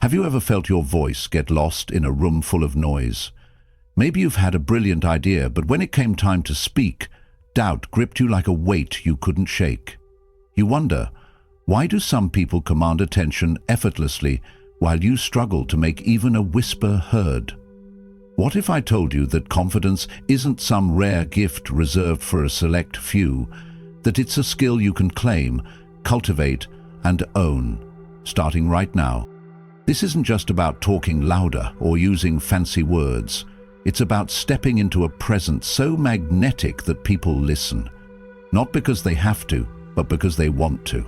Have you ever felt your voice get lost in a room full of noise? Maybe you've had a brilliant idea, but when it came time to speak, doubt gripped you like a weight you couldn't shake. You wonder, why do some people command attention effortlessly while you struggle to make even a whisper heard? What if I told you that confidence isn't some rare gift reserved for a select few, that it's a skill you can claim, cultivate, and own, starting right now? This isn't just about talking louder or using fancy words. It's about stepping into a presence so magnetic that people listen, not because they have to, but because they want to.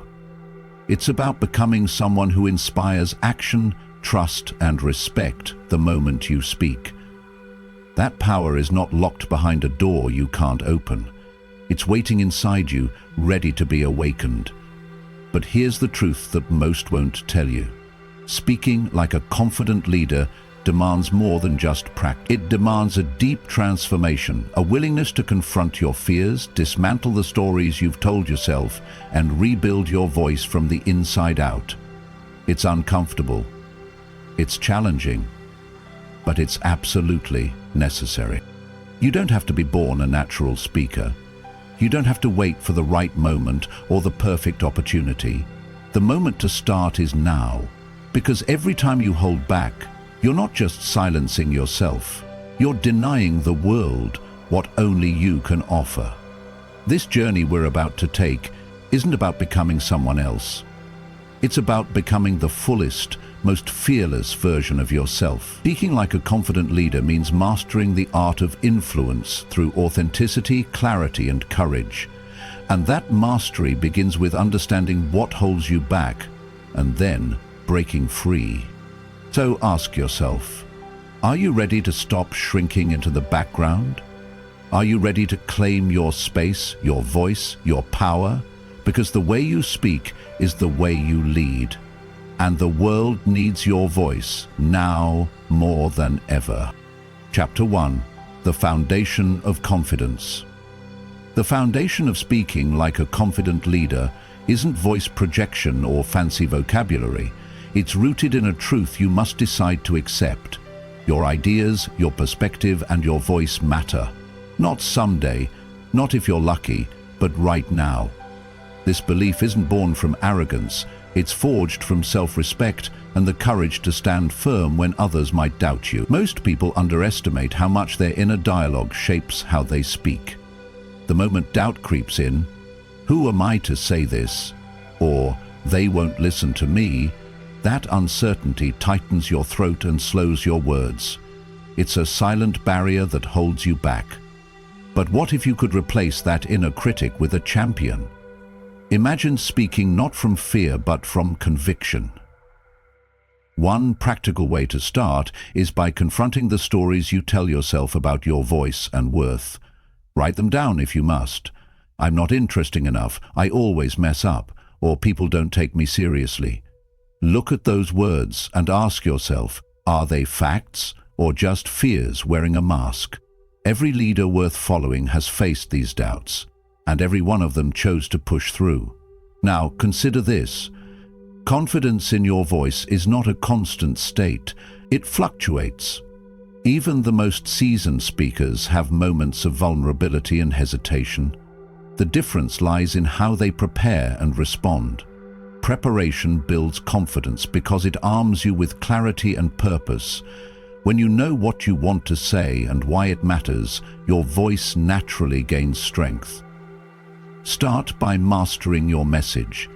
It's about becoming someone who inspires action, trust, and respect the moment you speak. That power is not locked behind a door you can't open. It's waiting inside you, ready to be awakened. But here's the truth that most won't tell you. Speaking like a confident leader demands more than just practice. It demands a deep transformation, a willingness to confront your fears, dismantle the stories you've told yourself, and rebuild your voice from the inside out. It's uncomfortable. It's challenging. But it's absolutely necessary. You don't have to be born a natural speaker. You don't have to wait for the right moment or the perfect opportunity. The moment to start is now, because every time you hold back, you're not just silencing yourself, you're denying the world what only you can offer. This journey we're about to take isn't about becoming someone else. It's about becoming the fullest, most fearless version of yourself. Speaking like a confident leader means mastering the art of influence through authenticity, clarity, and courage. And that mastery begins with understanding what holds you back, and then breaking free. So ask yourself, are you ready to stop shrinking into the background? Are you ready to claim your space, your voice, your power? Because the way you speak is the way you lead. And the world needs your voice now more than ever. Chapter 1. The Foundation of Confidence. The foundation of speaking like a confident leader isn't voice projection or fancy vocabulary. It's rooted in a truth you must decide to accept. Your ideas, your perspective, and your voice matter. Not someday, not if you're lucky, but right now. This belief isn't born from arrogance. It's forged from self-respect and the courage to stand firm when others might doubt you. Most people underestimate how much their inner dialogue shapes how they speak. The moment doubt creeps in, "Who am I to say this?" or "They won't listen to me," that uncertainty tightens your throat and slows your words. It's a silent barrier that holds you back. But what if you could replace that inner critic with a champion? Imagine speaking not from fear but from conviction. One practical way to start is by confronting the stories you tell yourself about your voice and worth. Write them down if you must. "I'm not interesting enough, I always mess up," or "People don't take me seriously." Look at those words and ask yourself, are they facts or just fears wearing a mask? Every leader worth following has faced these doubts, and every one of them chose to push through. Now, consider this. Confidence in your voice is not a constant state. It fluctuates. Even the most seasoned speakers have moments of vulnerability and hesitation. The difference lies in how they prepare and respond. Preparation builds confidence because it arms you with clarity and purpose. When you know what you want to say and why it matters, your voice naturally gains strength. Start by mastering your message.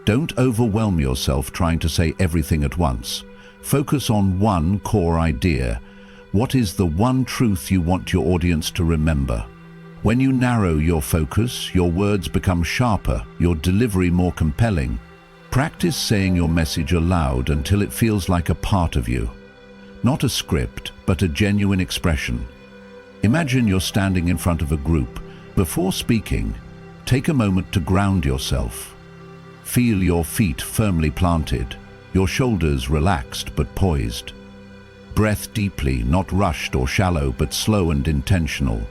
Don't overwhelm yourself trying to say everything at once. Focus on one core idea. What is the one truth you want your audience to remember? When you narrow your focus, your words become sharper, your delivery more compelling. Practice saying your message aloud until it feels like a part of you. Not a script, but a genuine expression. Imagine you're standing in front of a group. Before speaking, take a moment to ground yourself. Feel your feet firmly planted, your shoulders relaxed but poised. Breath deeply, not rushed or shallow, but slow and intentional.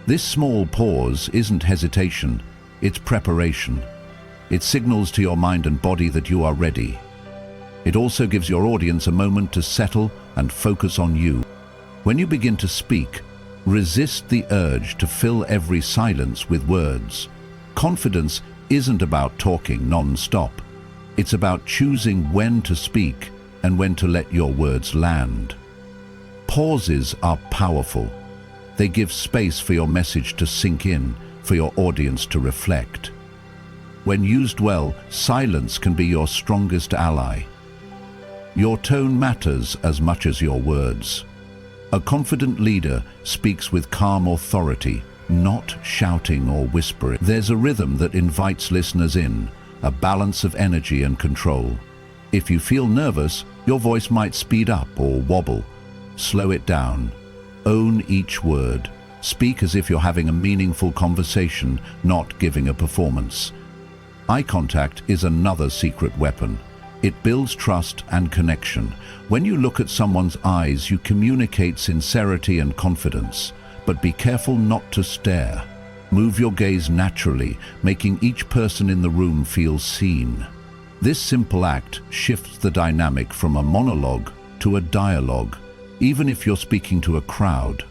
This small pause isn't hesitation, it's preparation. It signals to your mind and body that you are ready. It also gives your audience a moment to settle and focus on you. When you begin to speak, resist the urge to fill every silence with words. Confidence isn't about talking non-stop. It's about choosing when to speak and when to let your words land. Pauses are powerful. They give space for your message to sink in, for your audience to reflect. When used well, silence can be your strongest ally. Your tone matters as much as your words. A confident leader speaks with calm authority, not shouting or whispering. There's a rhythm that invites listeners in, a balance of energy and control. If you feel nervous, your voice might speed up or wobble. Slow it down. Own each word. Speak as if you're having a meaningful conversation, not giving a performance. Eye contact is another secret weapon. It builds trust and connection. When you look at someone's eyes, you communicate sincerity and confidence. But be careful not to stare. Move your gaze naturally, making each person in the room feel seen. This simple act shifts the dynamic from a monologue to a dialogue, even if you're speaking to a crowd.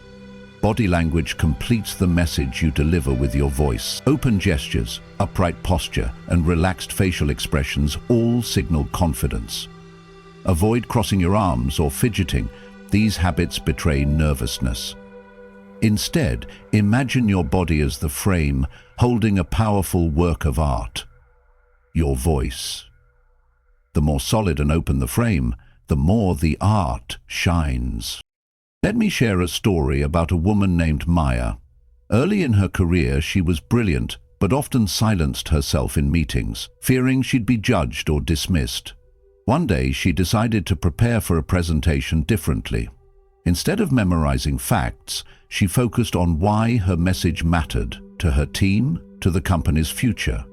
Body language completes the message you deliver with your voice. Open gestures, upright posture, and relaxed facial expressions all signal confidence. Avoid crossing your arms or fidgeting. These habits betray nervousness. Instead, imagine your body as the frame holding a powerful work of art. Your voice. The more solid and open the frame, the more the art shines. Let me share a story about a woman named Maya. Early in her career, she was brilliant, but often silenced herself in meetings, fearing she'd be judged or dismissed. One day, she decided to prepare for a presentation differently. Instead of memorizing facts, she focused on why her message mattered to her team, to the company's future.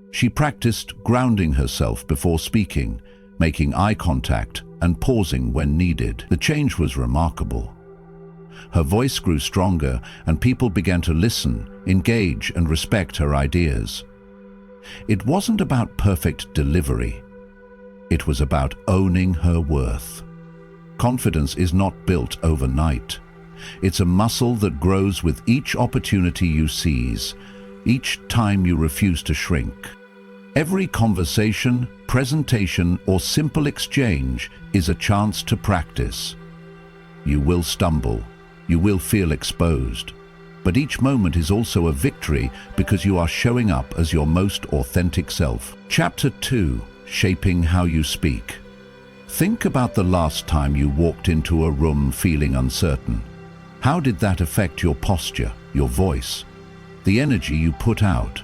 She practiced grounding herself before speaking, making eye contact and pausing when needed. The change was remarkable. Her voice grew stronger, and people began to listen, engage, and respect her ideas. It wasn't about perfect delivery. It was about owning her worth. Confidence is not built overnight. It's a muscle that grows with each opportunity you seize, each time you refuse to shrink. Every conversation, presentation, or simple exchange is a chance to practice. You will stumble. You will feel exposed. But each moment is also a victory because you are showing up as your most authentic self. Chapter 2: Shaping How You Speak. Think about the last time you walked into a room feeling uncertain. How did that affect your posture, your voice, the energy you put out?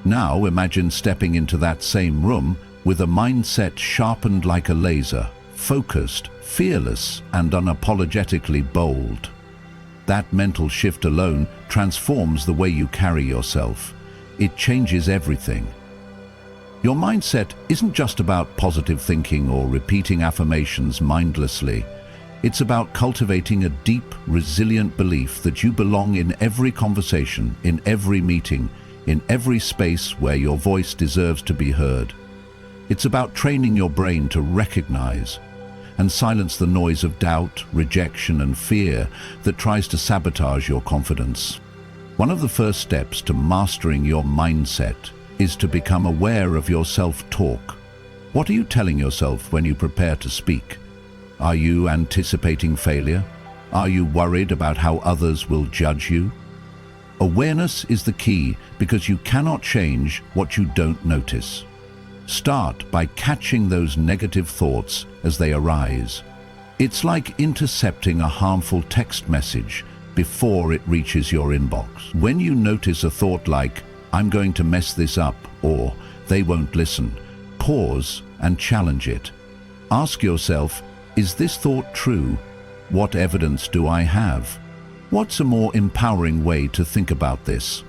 Now imagine stepping into that same room with a mindset sharpened like a laser, focused, fearless, and unapologetically bold. That mental shift alone transforms the way you carry yourself. It changes everything. Your mindset isn't just about positive thinking or repeating affirmations mindlessly. It's about cultivating a deep, resilient belief that you belong in every conversation, in every meeting, in every space where your voice deserves to be heard. It's about training your brain to recognize and silence the noise of doubt, rejection, and fear that tries to sabotage your confidence. One of the first steps to mastering your mindset is to become aware of your self-talk. What are you telling yourself when you prepare to speak? Are you anticipating failure? Are you worried about how others will judge you? Awareness is the key because you cannot change what you don't notice. Start by catching those negative thoughts as they arise. It's like intercepting a harmful text message before it reaches your inbox. When you notice a thought like, "I'm going to mess this up," or "they won't listen," pause and challenge it. Ask yourself, is this thought true? What evidence do I have? What's a more empowering way to think about this?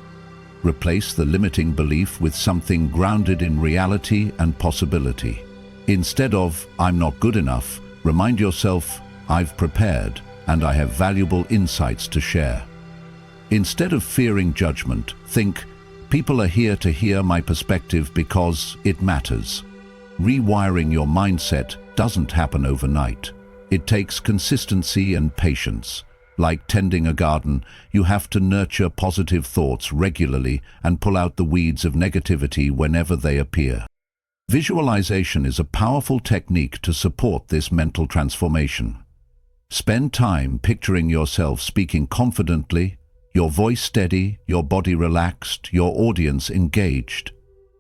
Replace the limiting belief with something grounded in reality and possibility. Instead of, "I'm not good enough," remind yourself, "I've prepared and I have valuable insights to share." Instead of fearing judgment, think, "People are here to hear my perspective because it matters." Rewiring your mindset doesn't happen overnight. It takes consistency and patience. Like tending a garden, you have to nurture positive thoughts regularly and pull out the weeds of negativity whenever they appear. Visualization is a powerful technique to support this mental transformation. Spend time picturing yourself speaking confidently, your voice steady, your body relaxed, your audience engaged.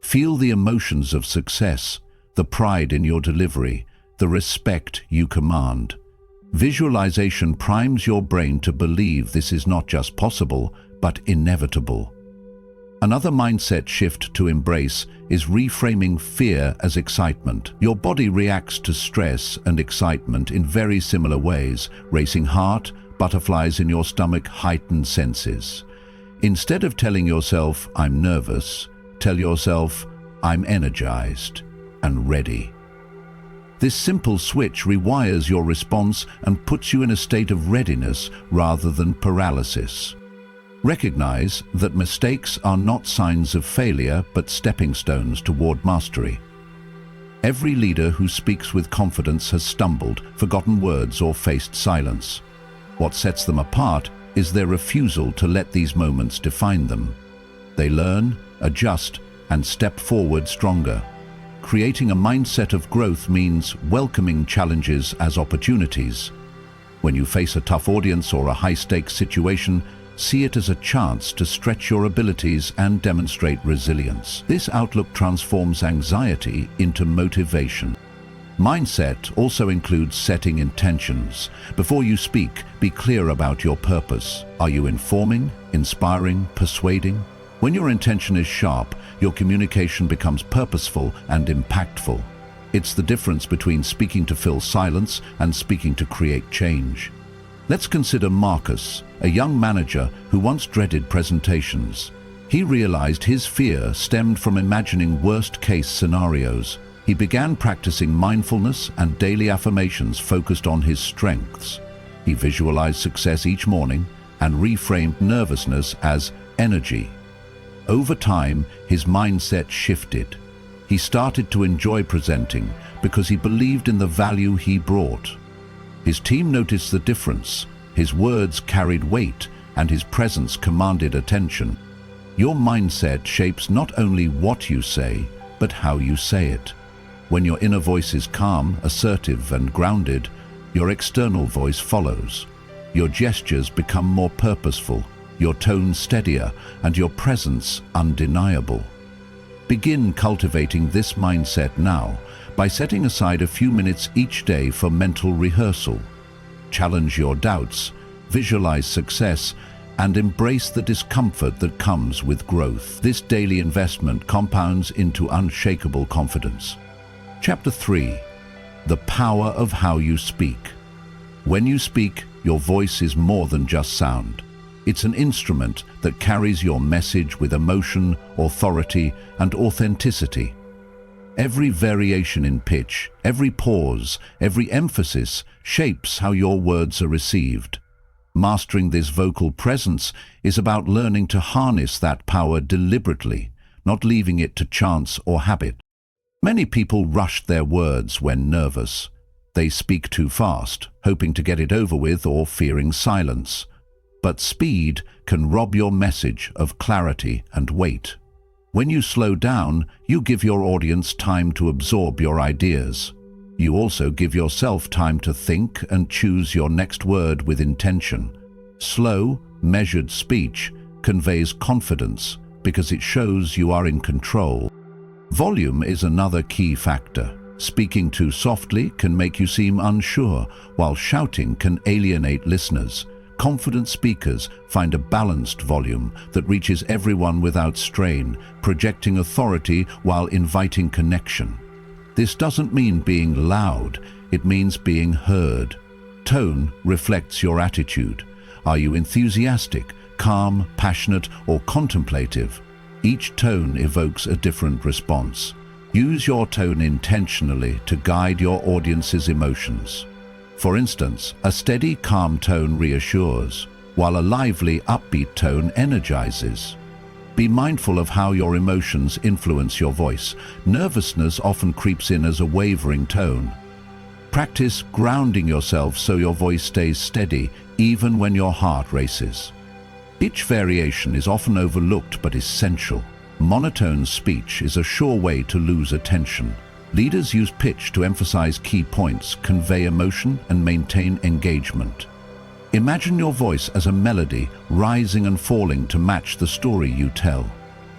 Feel the emotions of success, the pride in your delivery, the respect you command. Visualization primes your brain to believe this is not just possible, but inevitable. Another mindset shift to embrace is reframing fear as excitement. Your body reacts to stress and excitement in very similar ways. Racing heart, butterflies in your stomach, heightened senses. Instead of telling yourself, "I'm nervous," tell yourself, "I'm energized and ready." This simple switch rewires your response and puts you in a state of readiness rather than paralysis. Recognize that mistakes are not signs of failure but stepping stones toward mastery. Every leader who speaks with confidence has stumbled, forgotten words, or faced silence. What sets them apart is their refusal to let these moments define them. They learn, adjust, and step forward stronger. Creating a mindset of growth means welcoming challenges as opportunities. When you face a tough audience or a high-stakes situation, see it as a chance to stretch your abilities and demonstrate resilience. This outlook transforms anxiety into motivation. Mindset also includes setting intentions. Before you speak, be clear about your purpose. Are you informing, inspiring, persuading? When your intention is sharp, your communication becomes purposeful and impactful. It's the difference between speaking to fill silence and speaking to create change. Let's consider Marcus, a young manager who once dreaded presentations. He realized his fear stemmed from imagining worst-case scenarios. He began practicing mindfulness and daily affirmations focused on his strengths. He visualized success each morning and reframed nervousness as energy. Over time, his mindset shifted. He started to enjoy presenting because he believed in the value he brought. His team noticed the difference. His words carried weight and his presence commanded attention. Your mindset shapes not only what you say, but how you say it. When your inner voice is calm, assertive, and grounded, your external voice follows. Your gestures become more purposeful, your tone steadier, and your presence undeniable. Begin cultivating this mindset now by setting aside a few minutes each day for mental rehearsal. Challenge your doubts, visualize success, and embrace the discomfort that comes with growth. This daily investment compounds into unshakable confidence. Chapter 3. The power of how you speak. When you speak, your voice is more than just sound. It's an instrument that carries your message with emotion, authority, and authenticity. Every variation in pitch, every pause, every emphasis shapes how your words are received. Mastering this vocal presence is about learning to harness that power deliberately, not leaving it to chance or habit. Many people rush their words when nervous. They speak too fast, hoping to get it over with or fearing silence. But speed can rob your message of clarity and weight. When you slow down, you give your audience time to absorb your ideas. You also give yourself time to think and choose your next word with intention. Slow, measured speech conveys confidence because it shows you are in control. Volume is another key factor. Speaking too softly can make you seem unsure, while shouting can alienate listeners. Confident speakers find a balanced volume that reaches everyone without strain, projecting authority while inviting connection. This doesn't mean being loud, it means being heard. Tone reflects your attitude. Are you enthusiastic, calm, passionate, or contemplative? Each tone evokes a different response. Use your tone intentionally to guide your audience's emotions. For instance, a steady, calm tone reassures, while a lively, upbeat tone energizes. Be mindful of how your emotions influence your voice. Nervousness often creeps in as a wavering tone. Practice grounding yourself so your voice stays steady even when your heart races. Pitch variation is often overlooked but essential. Monotone speech is a sure way to lose attention. Leaders use pitch to emphasize key points, convey emotion, and maintain engagement. Imagine your voice as a melody, rising and falling to match the story you tell.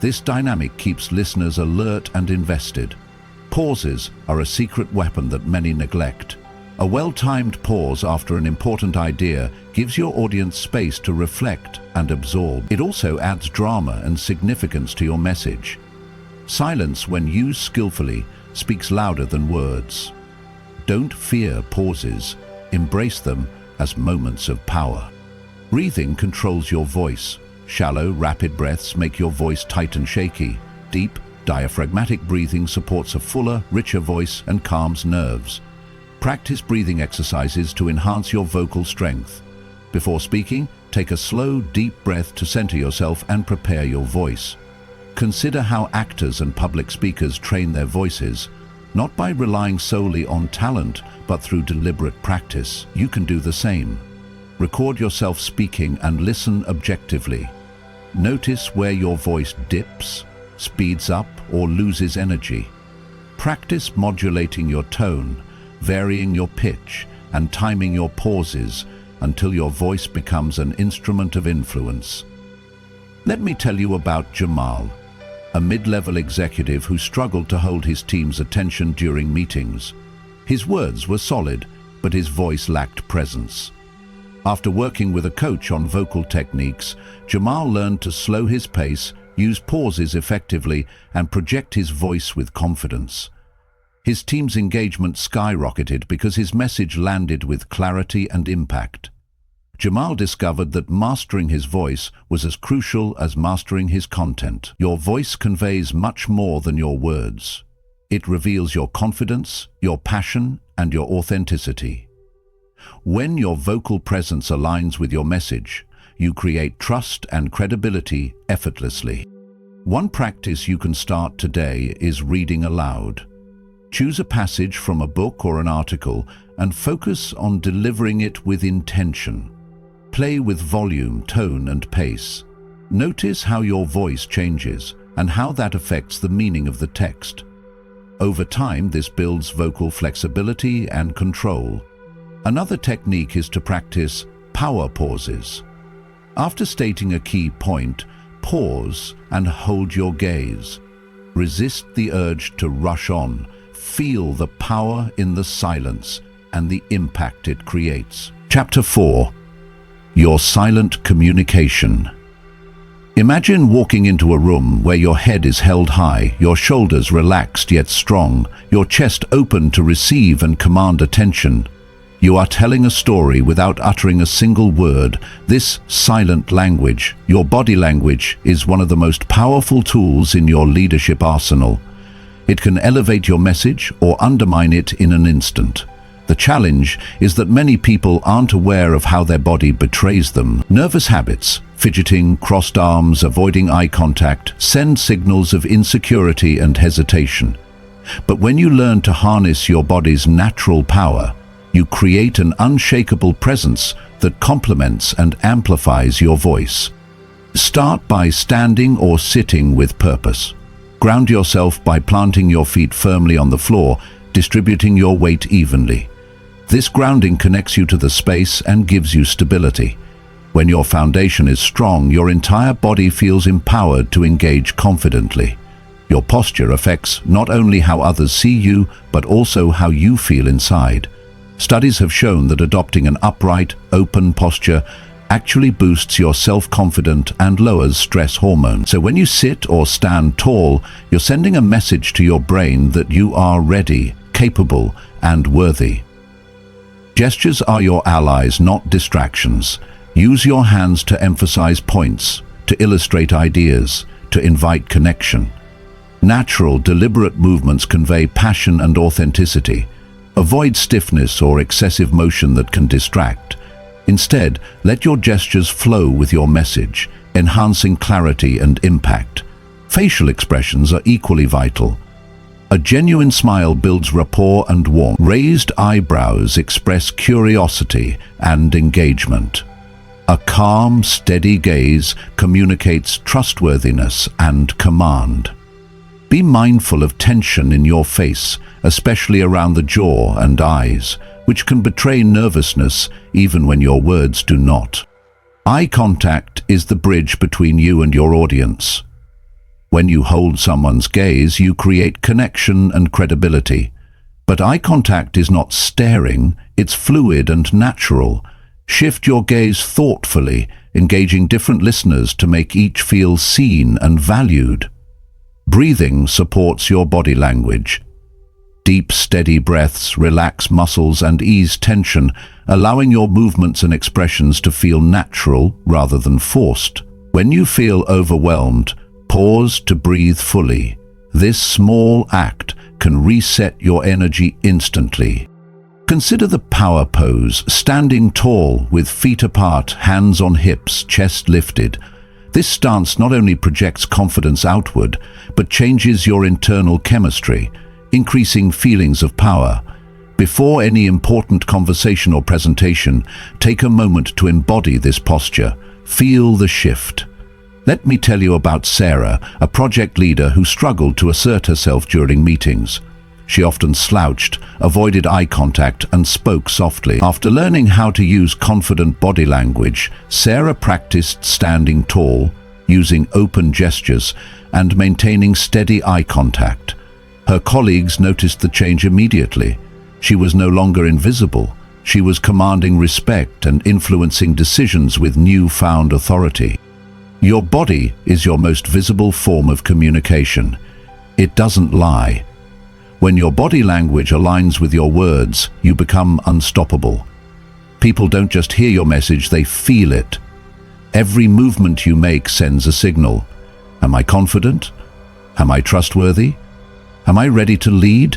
This dynamic keeps listeners alert and invested. Pauses are a secret weapon that many neglect. A well-timed pause after an important idea gives your audience space to reflect and absorb. It also adds drama and significance to your message. Silence, when used skillfully, speaks louder than words. Don't fear pauses. Embrace them as moments of power. Breathing controls your voice. Shallow, rapid breaths make your voice tight and shaky. Deep, diaphragmatic breathing supports a fuller, richer voice and calms nerves. Practice breathing exercises to enhance your vocal strength. Before speaking, take a slow, deep breath to center yourself and prepare your voice. Consider how actors and public speakers train their voices, not by relying solely on talent, but through deliberate practice. You can do the same. Record yourself speaking and listen objectively. Notice where your voice dips, speeds up, or loses energy. Practice modulating your tone, varying your pitch, and timing your pauses until your voice becomes an instrument of influence. Let me tell you about Jamal, a mid-level executive who struggled to hold his team's attention during meetings. His words were solid, but his voice lacked presence. After working with a coach on vocal techniques, Jamal learned to slow his pace, use pauses effectively, and project his voice with confidence. His team's engagement skyrocketed because his message landed with clarity and impact. Jamal discovered that mastering his voice was as crucial as mastering his content. Your voice conveys much more than your words. It reveals your confidence, your passion, and your authenticity. When your vocal presence aligns with your message, you create trust and credibility effortlessly. One practice you can start today is reading aloud. Choose a passage from a book or an article and focus on delivering it with intention. Play with volume, tone, and pace. Notice how your voice changes and how that affects the meaning of the text. Over time, this builds vocal flexibility and control. Another technique is to practice power pauses. After stating a key point, pause and hold your gaze. Resist the urge to rush on. Feel the power in the silence and the impact it creates. Chapter 4. Your silent communication. Imagine walking into a room where your head is held high, your shoulders relaxed yet strong, your chest open to receive and command attention. You are telling a story without uttering a single word. This silent language, your body language, is one of the most powerful tools in your leadership arsenal. It can elevate your message or undermine it in an instant. The challenge is that many people aren't aware of how their body betrays them. Nervous habits, fidgeting, crossed arms, avoiding eye contact, send signals of insecurity and hesitation. But when you learn to harness your body's natural power, you create an unshakable presence that complements and amplifies your voice. Start by standing or sitting with purpose. Ground yourself by planting your feet firmly on the floor, distributing your weight evenly. This grounding connects you to the space and gives you stability. When your foundation is strong, your entire body feels empowered to engage confidently. Your posture affects not only how others see you, but also how you feel inside. Studies have shown that adopting an upright, open posture actually boosts your self-confidence and lowers stress hormones. So when you sit or stand tall, you're sending a message to your brain that you are ready, capable, and worthy. Gestures are your allies, not distractions. Use your hands to emphasize points, to illustrate ideas, to invite connection. Natural, deliberate movements convey passion and authenticity. Avoid stiffness or excessive motion that can distract. Instead, let your gestures flow with your message, enhancing clarity and impact. Facial expressions are equally vital. A genuine smile builds rapport and warmth. Raised eyebrows express curiosity and engagement. A calm, steady gaze communicates trustworthiness and command. Be mindful of tension in your face, especially around the jaw and eyes, which can betray nervousness even when your words do not. Eye contact is the bridge between you and your audience. When you hold someone's gaze, you create connection and credibility. But eye contact is not staring, it's fluid and natural. Shift your gaze thoughtfully, engaging different listeners to make each feel seen and valued. Breathing supports your body language. Deep, steady breaths relax muscles and ease tension, allowing your movements and expressions to feel natural rather than forced. When you feel overwhelmed, pause to breathe fully. This small act can reset your energy instantly. Consider the power pose, standing tall with feet apart, hands on hips, chest lifted. This stance not only projects confidence outward, but changes your internal chemistry, increasing feelings of power. Before any important conversation or presentation, take a moment to embody this posture. Feel the shift. Let me tell you about Sarah, a project leader who struggled to assert herself during meetings. She often slouched, avoided eye contact, and spoke softly. After learning how to use confident body language, Sarah practiced standing tall, using open gestures, and maintaining steady eye contact. Her colleagues noticed the change immediately. She was no longer invisible. She was commanding respect and influencing decisions with newfound authority. Your body is your most visible form of communication. It doesn't lie. When your body language aligns with your words, you become unstoppable. People don't just hear your message, they feel it. Every movement you make sends a signal. Am I confident? Am I trustworthy? Am I ready to lead?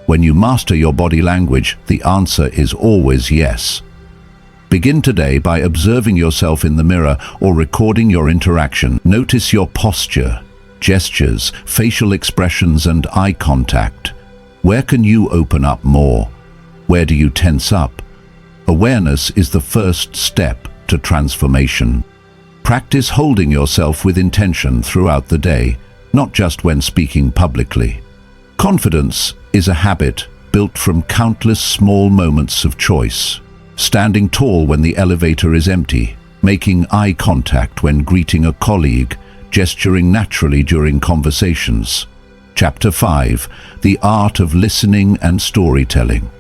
When you master your body language, the answer is always yes. Begin today by observing yourself in the mirror or recording your interaction. Notice your posture, gestures, facial expressions, and eye contact. Where can you open up more? Where do you tense up? Awareness is the first step to transformation. Practice holding yourself with intention throughout the day, not just when speaking publicly. Confidence is a habit built from countless small moments of choice. Standing tall when the elevator is empty, making eye contact when greeting a colleague, gesturing naturally during conversations. Chapter 5. The Art of Listening and Storytelling.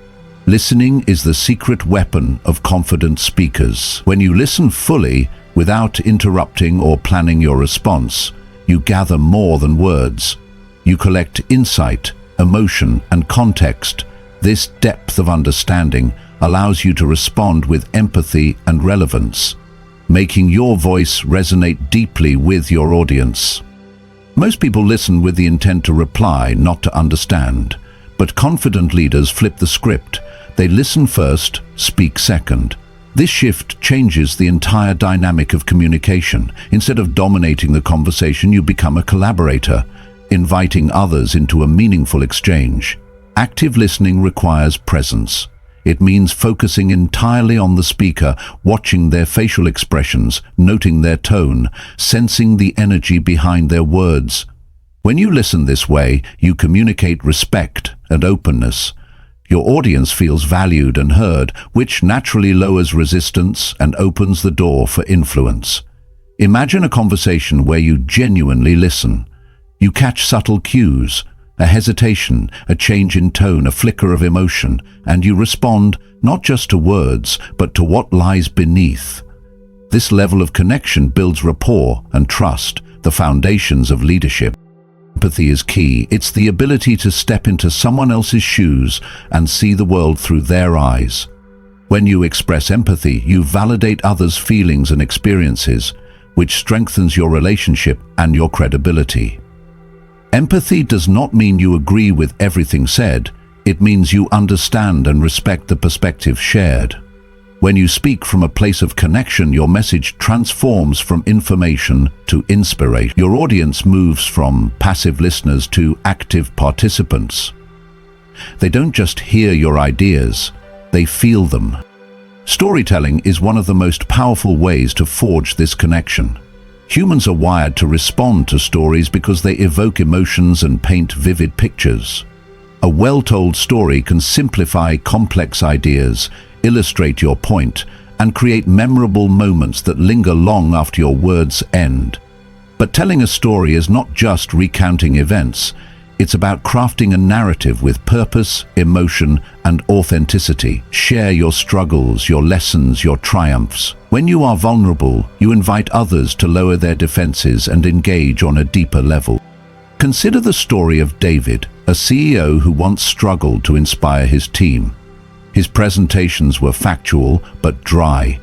Listening is the secret weapon of confident speakers. When you listen fully, without interrupting or planning your response, you gather more than words. You collect insight, emotion, and context. This depth of understanding allows you to respond with empathy and relevance, making your voice resonate deeply with your audience. Most people listen with the intent to reply, not to understand. But confident leaders flip the script. They listen first, speak second. This shift changes the entire dynamic of communication. Instead of dominating the conversation, you become a collaborator, inviting others into a meaningful exchange. Active listening requires presence. It means focusing entirely on the speaker, watching their facial expressions, noting their tone, sensing the energy behind their words. When you listen this way, you communicate respect and openness. Your audience feels valued and heard, which naturally lowers resistance and opens the door for influence. Imagine a conversation where you genuinely listen. You catch subtle cues, a hesitation, a change in tone, a flicker of emotion, and you respond not just to words, but to what lies beneath. This level of connection builds rapport and trust, the foundations of leadership. Empathy is key. It's the ability to step into someone else's shoes and see the world through their eyes. When you express empathy, you validate others' feelings and experiences, which strengthens your relationship and your credibility. Empathy does not mean you agree with everything said. It means you understand and respect the perspective shared. When you speak from a place of connection, your message transforms from information to inspiration. Your audience moves from passive listeners to active participants. They don't just hear your ideas, they feel them. Storytelling is one of the most powerful ways to forge this connection. Humans are wired to respond to stories because they evoke emotions and paint vivid pictures. A well-told story can simplify complex ideas, illustrate your point, and create memorable moments that linger long after your words end. But telling a story is not just recounting events. It's about crafting a narrative with purpose, emotion, and authenticity. Share your struggles, your lessons, your triumphs. When you are vulnerable, you invite others to lower their defenses and engage on a deeper level. Consider the story of David, a CEO who once struggled to inspire his team. His presentations were factual but dry.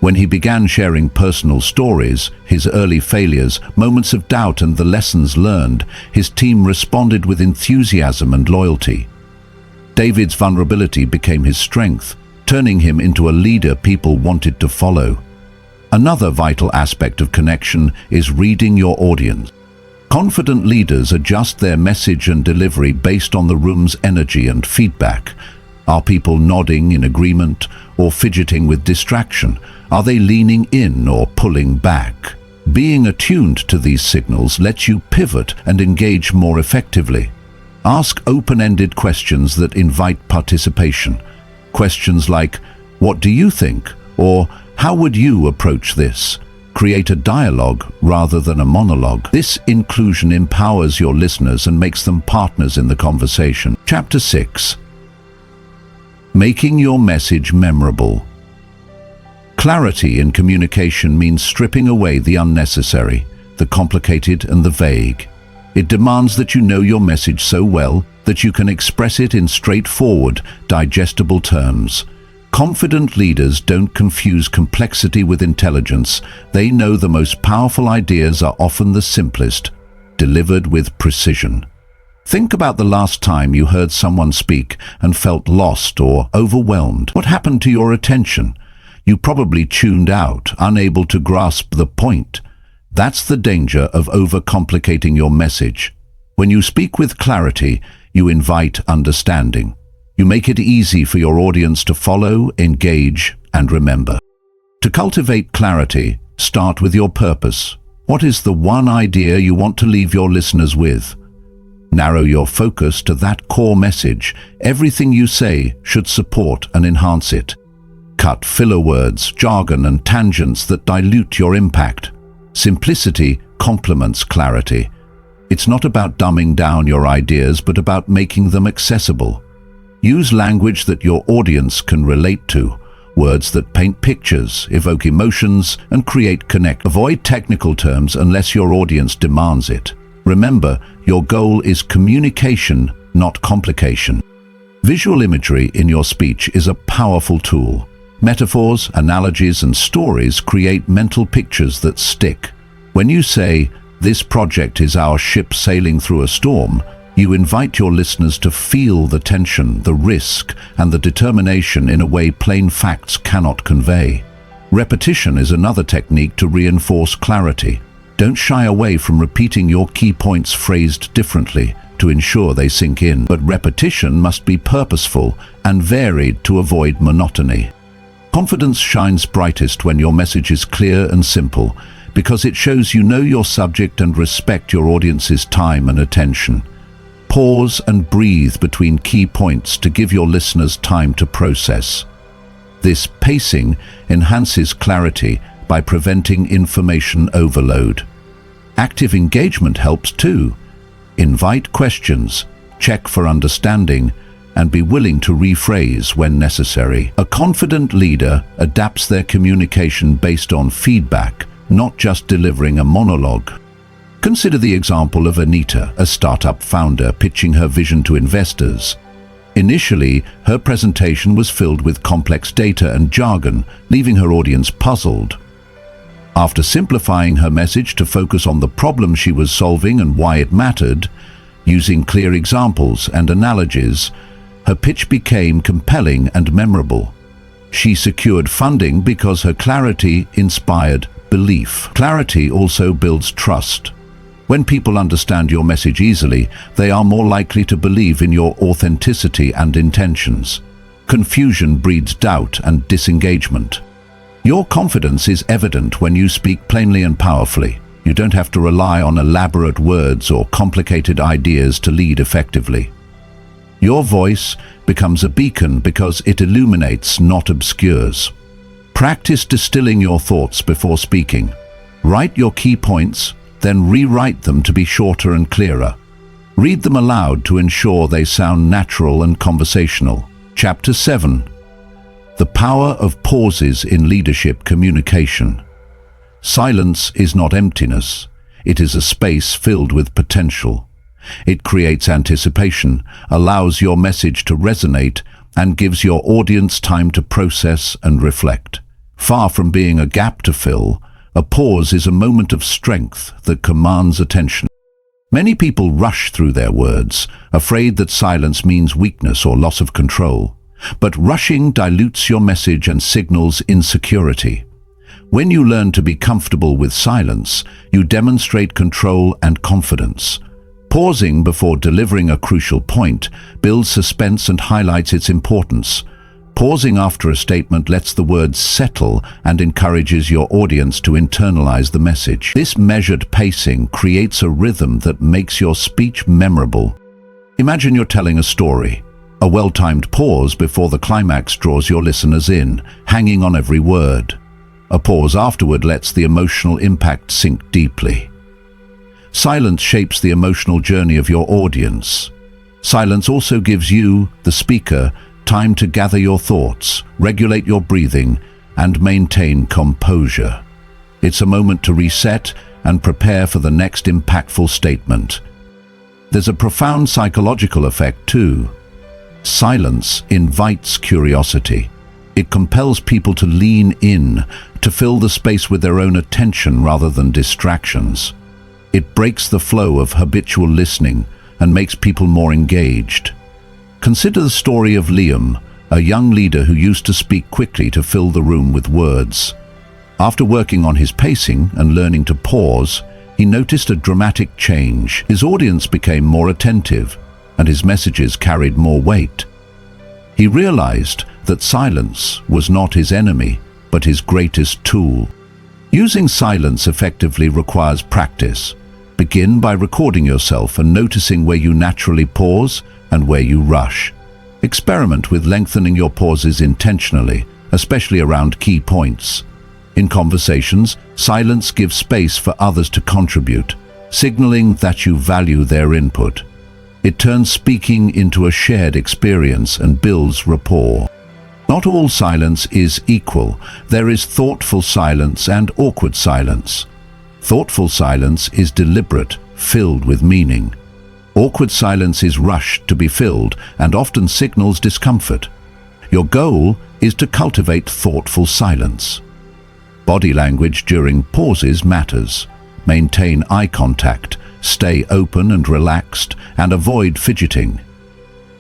When he began sharing personal stories, his early failures, moments of doubt, and the lessons learned, his team responded with enthusiasm and loyalty. David's vulnerability became his strength, turning him into a leader people wanted to follow. Another vital aspect of connection is reading your audience. Confident leaders adjust their message and delivery based on the room's energy and feedback. Are people nodding in agreement or fidgeting with distraction? Are they leaning in or pulling back? Being attuned to these signals lets you pivot and engage more effectively. Ask open-ended questions that invite participation. Questions like, "What do you think?" or "How would you approach this?" Create a dialogue rather than a monologue. This inclusion empowers your listeners and makes them partners in the conversation. Chapter 6. Making your message memorable. Clarity in communication means stripping away the unnecessary, the complicated, and the vague. It demands that you know your message so well that you can express it in straightforward, digestible terms. Confident leaders don't confuse complexity with intelligence. They know the most powerful ideas are often the simplest, delivered with precision. Think about the last time you heard someone speak and felt lost or overwhelmed. What happened to your attention? You probably tuned out, unable to grasp the point. That's the danger of overcomplicating your message. When you speak with clarity, you invite understanding. You make it easy for your audience to follow, engage, and remember. To cultivate clarity, start with your purpose. What is the one idea you want to leave your listeners with? Narrow your focus to that core message. Everything you say should support and enhance it. Cut filler words, jargon, and tangents that dilute your impact. Simplicity complements clarity. It's not about dumbing down your ideas, but about making them accessible. Use language that your audience can relate to. Words that paint pictures, evoke emotions, and create connect. Avoid technical terms unless your audience demands it. Remember, your goal is communication, not complication. Visual imagery in your speech is a powerful tool. Metaphors, analogies, and stories create mental pictures that stick. When you say, "This project is our ship sailing through a storm," you invite your listeners to feel the tension, the risk, and the determination in a way plain facts cannot convey. Repetition is another technique to reinforce clarity. Don't shy away from repeating your key points phrased differently to ensure they sink in, but repetition must be purposeful and varied to avoid monotony. Confidence shines brightest when your message is clear and simple, because it shows you know your subject and respect your audience's time and attention. Pause and breathe between key points to give your listeners time to process. This pacing enhances clarity by preventing information overload. Active engagement helps too. Invite questions, check for understanding, and be willing to rephrase when necessary. A confident leader adapts their communication based on feedback, not just delivering a monologue. Consider the example of Anita, a startup founder pitching her vision to investors. Initially, her presentation was filled with complex data and jargon, leaving her audience puzzled. After simplifying her message to focus on the problem she was solving and why it mattered, using clear examples and analogies, her pitch became compelling and memorable. She secured funding because her clarity inspired belief. Clarity also builds trust. When people understand your message easily, they are more likely to believe in your authenticity and intentions. Confusion breeds doubt and disengagement. Your confidence is evident when you speak plainly and powerfully. You don't have to rely on elaborate words or complicated ideas to lead effectively. Your voice becomes a beacon because it illuminates, not obscures. Practice distilling your thoughts before speaking. Write your key points, then rewrite them to be shorter and clearer. Read them aloud to ensure they sound natural and conversational. Chapter 7. The power of pauses in leadership communication. Silence is not emptiness. It is a space filled with potential. It creates anticipation, allows your message to resonate, and gives your audience time to process and reflect. Far from being a gap to fill, a pause is a moment of strength that commands attention. Many people rush through their words, afraid that silence means weakness or loss of control. But rushing dilutes your message and signals insecurity. When you learn to be comfortable with silence, you demonstrate control and confidence. Pausing before delivering a crucial point builds suspense and highlights its importance. Pausing after a statement lets the words settle and encourages your audience to internalize the message. This measured pacing creates a rhythm that makes your speech memorable. Imagine you're telling a story. A well-timed pause before the climax draws your listeners in, hanging on every word. A pause afterward lets the emotional impact sink deeply. Silence shapes the emotional journey of your audience. Silence also gives you, the speaker, time to gather your thoughts, regulate your breathing, and maintain composure. It's a moment to reset and prepare for the next impactful statement. There's a profound psychological effect too. Silence invites curiosity. It compels people to lean in, to fill the space with their own attention rather than distractions. It breaks the flow of habitual listening and makes people more engaged. Consider the story of Liam, a young leader who used to speak quickly to fill the room with words. After working on his pacing and learning to pause, he noticed a dramatic change. His audience became more attentive, and his messages carried more weight. He realized that silence was not his enemy, but his greatest tool. Using silence effectively requires practice. Begin by recording yourself and noticing where you naturally pause and where you rush. Experiment with lengthening your pauses intentionally, especially around key points. In conversations, silence gives space for others to contribute, signaling that you value their input. It turns speaking into a shared experience and builds rapport. Not all silence is equal. There is thoughtful silence and awkward silence. Thoughtful silence is deliberate, filled with meaning. Awkward silence is rushed to be filled and often signals discomfort. Your goal is to cultivate thoughtful silence. Body language during pauses matters. Maintain eye contact, stay open and relaxed, and avoid fidgeting.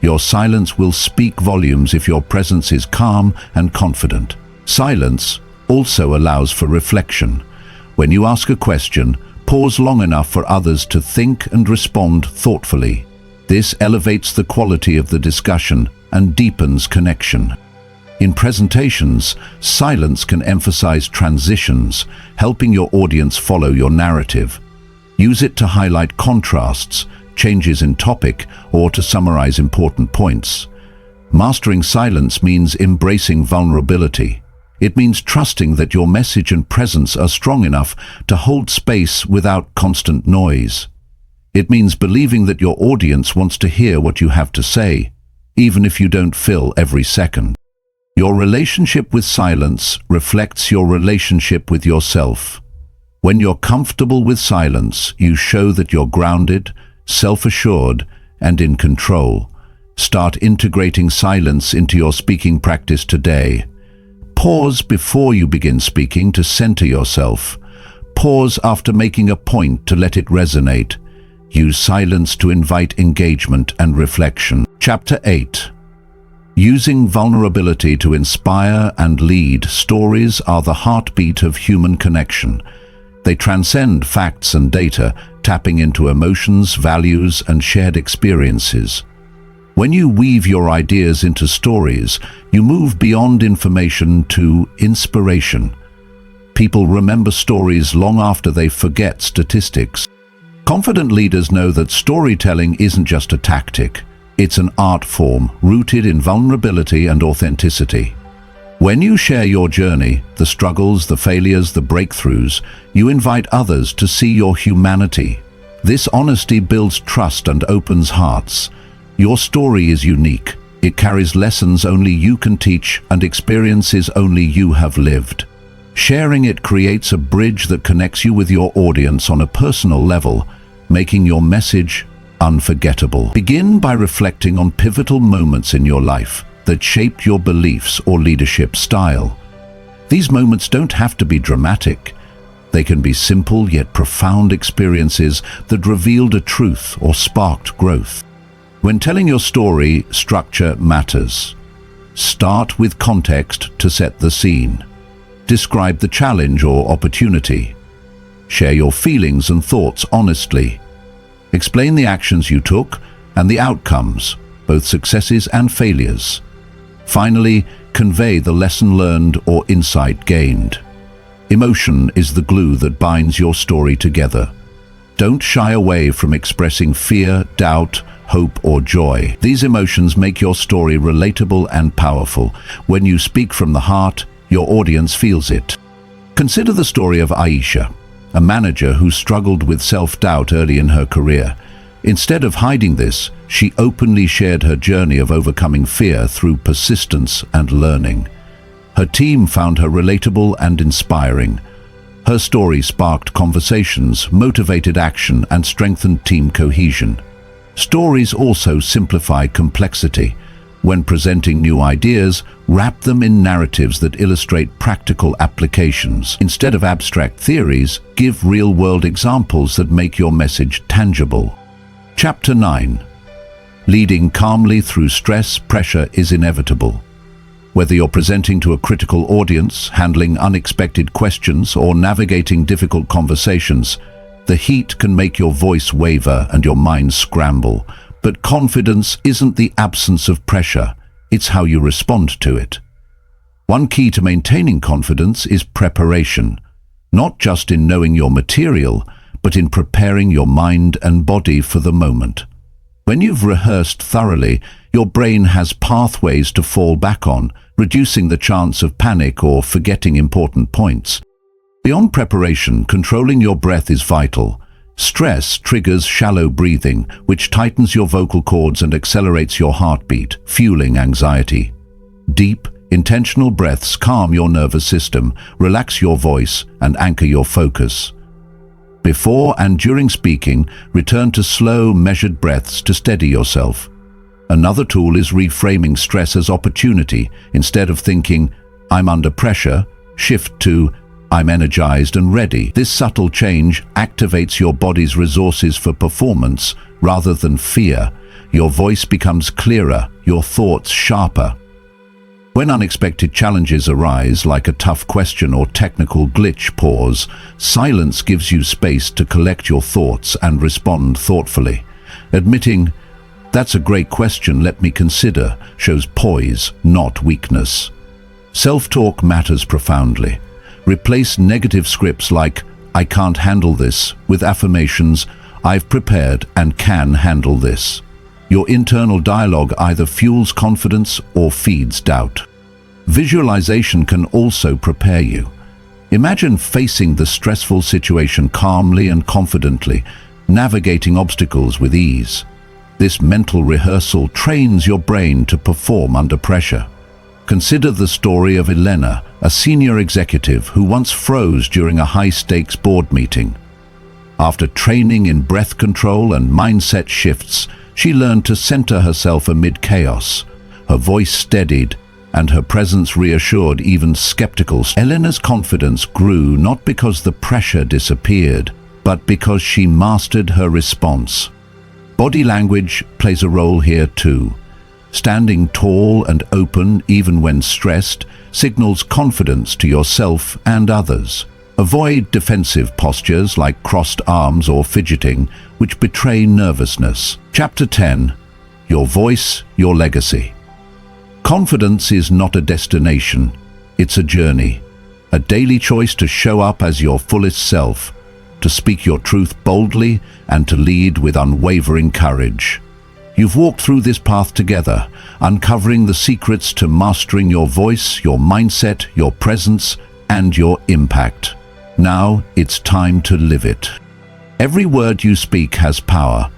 Your silence will speak volumes if your presence is calm and confident. Silence also allows for reflection. When you ask a question, pause long enough for others to think and respond thoughtfully. This elevates the quality of the discussion and deepens connection. In presentations, silence can emphasize transitions, helping your audience follow your narrative. Use it to highlight contrasts, changes in topic, or to summarize important points. Mastering silence means embracing vulnerability. It means trusting that your message and presence are strong enough to hold space without constant noise. It means believing that your audience wants to hear what you have to say, even if you don't fill every second. Your relationship with silence reflects your relationship with yourself. When you're comfortable with silence, you show that you're grounded, self-assured, and in control. Start integrating silence into your speaking practice today. Pause before you begin speaking to center yourself. Pause after making a point to let it resonate. Use silence to invite engagement and reflection. Chapter 8. Using vulnerability to inspire and lead, stories are the heartbeat of human connection. They transcend facts and data, tapping into emotions, values, and shared experiences. When you weave your ideas into stories, you move beyond information to inspiration. People remember stories long after they forget statistics. Confident leaders know that storytelling isn't just a tactic. It's an art form rooted in vulnerability and authenticity. When you share your journey, the struggles, the failures, the breakthroughs, you invite others to see your humanity. This honesty builds trust and opens hearts. Your story is unique. It carries lessons only you can teach and experiences only you have lived. Sharing it creates a bridge that connects you with your audience on a personal level, making your message unforgettable. Begin by reflecting on pivotal moments in your life that shaped your beliefs or leadership style. These moments don't have to be dramatic. They can be simple yet profound experiences that revealed a truth or sparked growth. When telling your story, structure matters. Start with context to set the scene. Describe the challenge or opportunity. Share your feelings and thoughts honestly. Explain the actions you took and the outcomes, both successes and failures. Finally, convey the lesson learned or insight gained. Emotion is the glue that binds your story together. Don't shy away from expressing fear, doubt, hope, or joy. These emotions make your story relatable and powerful. When you speak from the heart, your audience feels it. Consider the story of Aisha, a manager who struggled with self-doubt early in her career. Instead of hiding this, she openly shared her journey of overcoming fear through persistence and learning. Her team found her relatable and inspiring. Her story sparked conversations, motivated action, and strengthened team cohesion. Stories also simplify complexity. When presenting new ideas, wrap them in narratives that illustrate practical applications. Instead of abstract theories, give real-world examples that make your message tangible. Chapter 9. Leading calmly through stress, pressure is inevitable. Whether you're presenting to a critical audience, handling unexpected questions, or navigating difficult conversations, the heat can make your voice waver and your mind scramble. But confidence isn't the absence of pressure, it's how you respond to it. One key to maintaining confidence is preparation, not just in knowing your material, but in preparing your mind and body for the moment. When you've rehearsed thoroughly, your brain has pathways to fall back on, reducing the chance of panic or forgetting important points. Beyond preparation, controlling your breath is vital. Stress triggers shallow breathing, which tightens your vocal cords and accelerates your heartbeat, fueling anxiety. Deep, intentional breaths calm your nervous system, relax your voice, and anchor your focus. Before and during speaking, return to slow, measured breaths to steady yourself. Another tool is reframing stress as opportunity. Instead of thinking, "I'm under pressure," shift to, "I'm energized and ready." This subtle change activates your body's resources for performance rather than fear. Your voice becomes clearer, your thoughts sharper. When unexpected challenges arise, like a tough question or technical glitch, pause. Silence gives you space to collect your thoughts and respond thoughtfully. Admitting, "That's a great question, let me consider," shows poise, not weakness. Self-talk matters profoundly. Replace negative scripts like, "I can't handle this," with affirmations, "I've prepared and can handle this." Your internal dialogue either fuels confidence or feeds doubt. Visualization can also prepare you. Imagine facing the stressful situation calmly and confidently, navigating obstacles with ease. This mental rehearsal trains your brain to perform under pressure. Consider the story of Elena, a senior executive who once froze during a high-stakes board meeting. After training in breath control and mindset shifts, she learned to center herself amid chaos. Her voice steadied, and her presence reassured even skeptical. Elena's confidence grew not because the pressure disappeared, but because she mastered her response. Body language plays a role here too. Standing tall and open even when stressed signals confidence to yourself and others. Avoid defensive postures like crossed arms or fidgeting, which betray nervousness. Chapter 10. Your voice, your legacy. Confidence is not a destination, it's a journey. A daily choice to show up as your fullest self, to speak your truth boldly, and to lead with unwavering courage. You've walked through this path together, uncovering the secrets to mastering your voice, your mindset, your presence, and your impact. Now it's time to live it. Every word you speak has power.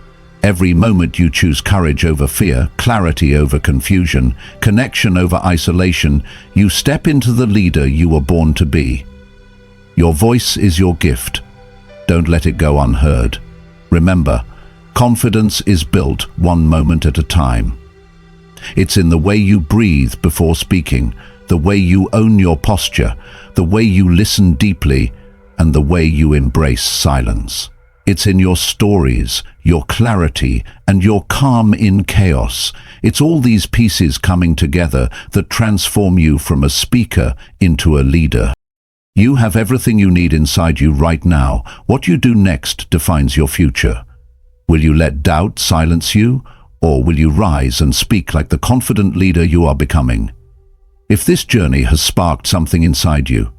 Every moment you choose courage over fear, clarity over confusion, connection over isolation, you step into the leader you were born to be. Your voice is your gift. Don't let it go unheard. Remember, confidence is built one moment at a time. It's in the way you breathe before speaking, the way you own your posture, the way you listen deeply, and the way you embrace silence. It's in your stories, your clarity, and your calm in chaos. It's all these pieces coming together that transform you from a speaker into a leader. You have everything you need inside you right now. What you do next defines your future. Will you let doubt silence you, or will you rise and speak like the confident leader you are becoming? If this journey has sparked something inside you,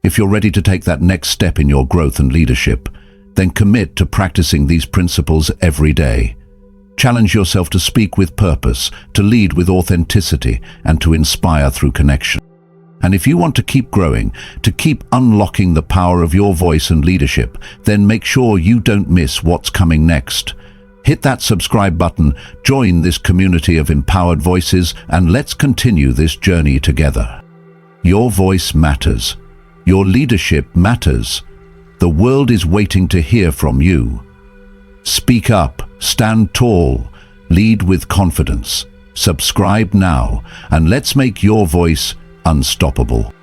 if you're ready to take that next step in your growth and leadership, then commit to practicing these principles every day. Challenge yourself to speak with purpose, to lead with authenticity, and to inspire through connection. And if you want to keep growing, to keep unlocking the power of your voice and leadership, then make sure you don't miss what's coming next. Hit that subscribe button, join this community of empowered voices, and let's continue this journey together. Your voice matters. Your leadership matters. The world is waiting to hear from you. Speak up, stand tall, lead with confidence. Subscribe now, and let's make your voice unstoppable.